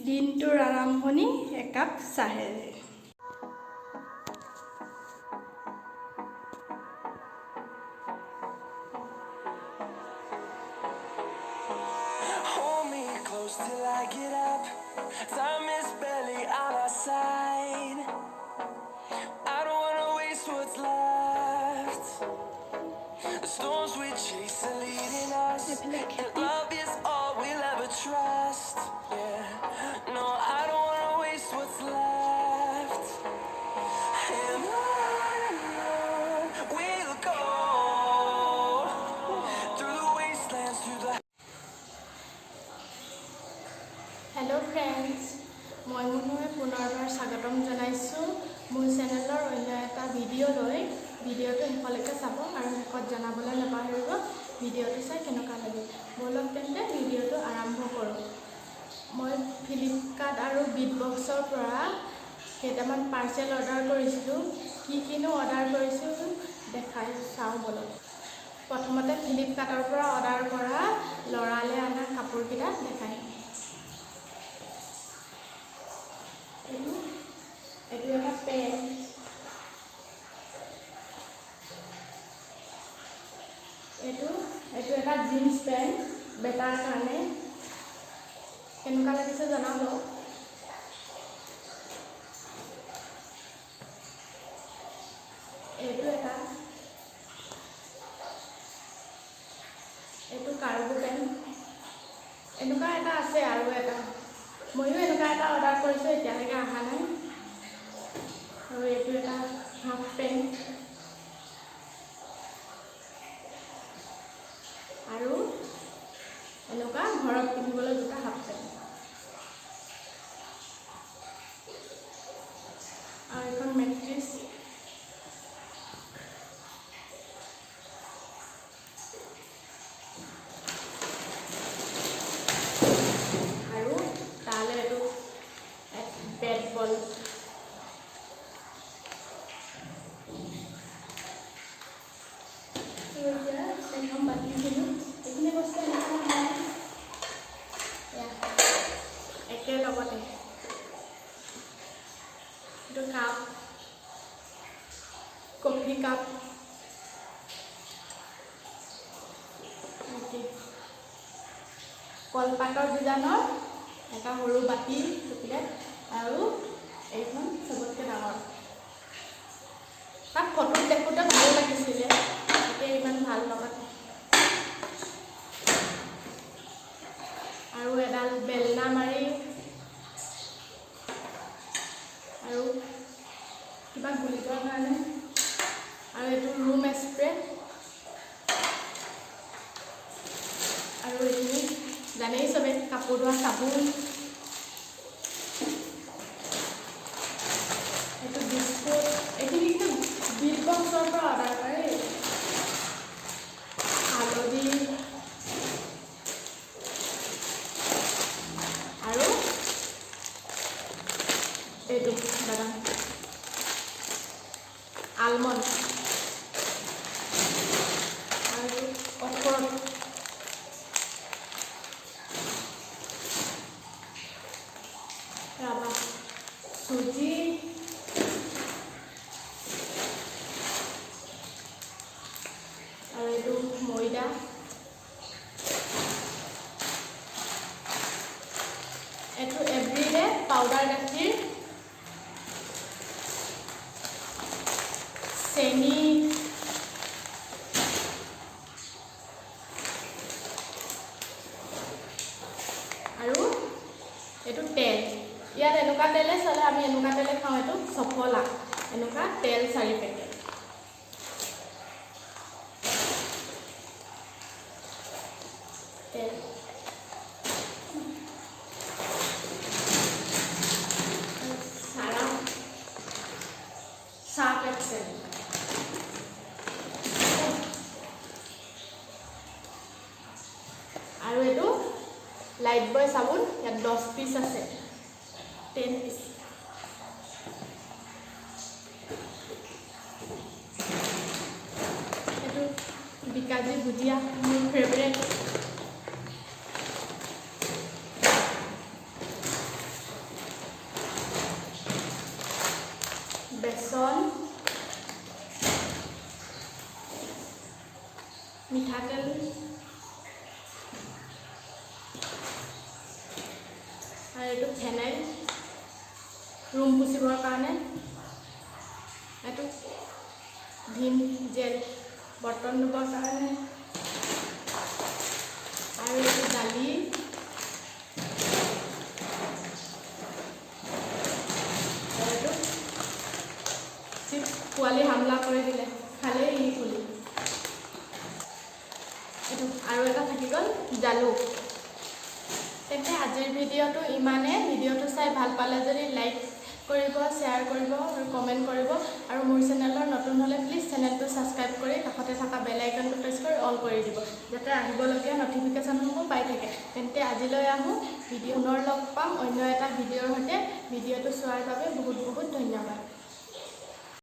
দিনটোৰ আৰম্ভণি একাপ চাহেৰে। Till I get up, time is barely on our side. I don't wanna waste what's left. The storms we chase are leading us, and love is all we'll ever trust. Yeah, no, I don't wanna waste what's left. And on we'll go through the wastelands, through the hello' friends, মই মুনুৱে পুনৰবাৰ স্বাগতম জনাইছোঁ মোৰ চেনেলৰ অন্য এটা ভিডিঅ'লৈ। ভিডিঅ'টো শেষলৈকে চাব আৰু শেষত জনাবলৈ নাপাহৰিব ভিডিঅ'টো চাই কেনেকুৱা লাগে। ব'লক তেন্তে ভিডিঅ'টো আৰম্ভ কৰোঁ। মই ফ্লিপকাৰ্ট আৰু বিটবক্সৰ পৰা কেইটামান পাৰ্চেল অৰ্ডাৰ কৰিছিলোঁ। কিনো অৰ্ডাৰ কৰিছোঁ দেখাই চাওঁ ব'লক। প্ৰথমতে ফ্লিপকাৰ্টৰ পৰা অৰ্ডাৰ কৰা ল'ৰালৈ অনা কাপোৰকেইটা দেখাই। এইটো এটা পেণ্ট, এইটো এটা জিন্স পেণ্ট বেটাৰ কাৰণে। কেনেকুৱা লাগিছে জনাব। এইটো কাৰ্গো পেণ্ট। এনেকুৱা এটা আছে আৰু এটা, ময়ো এনেকুৱা এটা অৰ্ডাৰ কৰিছোঁ, এতিয়ালৈকে অহা নাই। আৰু এইটো এটা হাফ পেণ্ট আৰু এনেকুৱা ঘৰত পিন্ধিবলৈ দুটা হাফ পেণ্ট আৰু এখন মেট্ৰিছ। আৰু তালৈ এইটো বেট বল। এখন বাতি দিলোঁ, এইখিনি বস্তু এনেকুৱা হয় একেলগতে। এইটো কাপ, কফি কাপ, কলপাতৰ ডিজাইনৰ এটা সৰু বাতি টুপিলে, আৰু এইখন চবতকৈ ডাঙৰ। তাক ফটোত দেখোঁতে ভাল লাগিছিলে, এতিয়া ইমান ভাল লগা। আৰু এডাল বেলনা মাৰি আৰু কিবা গুলিবৰ কাৰণে। আৰু এইটো ৰুম স্প্ৰে। আৰু এইখিনি জানেই চবে, কাপোৰ ধোৱা চাবোন। এইটো বিস্কুট। এইখিনি কিন্তু বিটবক্সৰ পৰা অৰ্ডাৰ কৰে। হালধি আৰু এইটো বাদাম, আলমণ্ড আৰু অখৰোট। ৰাবা, চুজি, আৰু এইটো ময়দা। এইটো এভৰিডে পাউডাৰ গাখীৰ, চেনি, আৰু এইটো তেল। ইয়াত এনেকুৱা তেলে চলে, আমি এনেকুৱা তেলে খাওঁ। এইটো সফলা, এনেকুৱা তেল 4 পেকেট। তেল চাৰ্ফ এক্সেল। আৰু এইটো লাইট বয় চাবোন, ইয়াত 10 পিচ আছে, 10 পিচ। এইটো বিকাজী ভুজিয়া, মোৰ ফেভৰেট। বেচন, মিঠাতেল, আৰু এইটো ফেনাইল ৰুম পুচিবৰ কাৰণে, এইটো ভীম জেল বৰ্তন ধুবৰ কাৰণে, আৰু এইটো দালি, আৰু এইটো চিপছ পোৱালি হামলা কৰি দিলে খালেই ই পুলি। এইটো আৰু এটা থাকি গ'ল জালুক। তেন্তে আজিৰ ভিডিঅ'টো ইমানে। ভিডিঅ'টো চাই ভাল পালে যদি লাইক কৰিব, শ্বেয়াৰ কৰিব আৰু কমেণ্ট কৰিব, আৰু মোৰ চেনেলৰ নতুন হ'লে প্লিজ চেনেলটো ছাবস্ক্ৰাইব কৰি কাষতে থকা বেল আইকনটো প্ৰেছ কৰি অল কৰি দিব, যাতে আহিবলগীয়া নটিফিকেশ্যনসমূহ পাই থাকে। তেন্তে আজিলৈ আহোঁ। পুনৰ লগ পাম অন্য এটা ভিডিঅ'ৰ সৈতে। ভিডিঅ'টো চোৱাৰ বাবে বহুত বহুত ধন্যবাদ।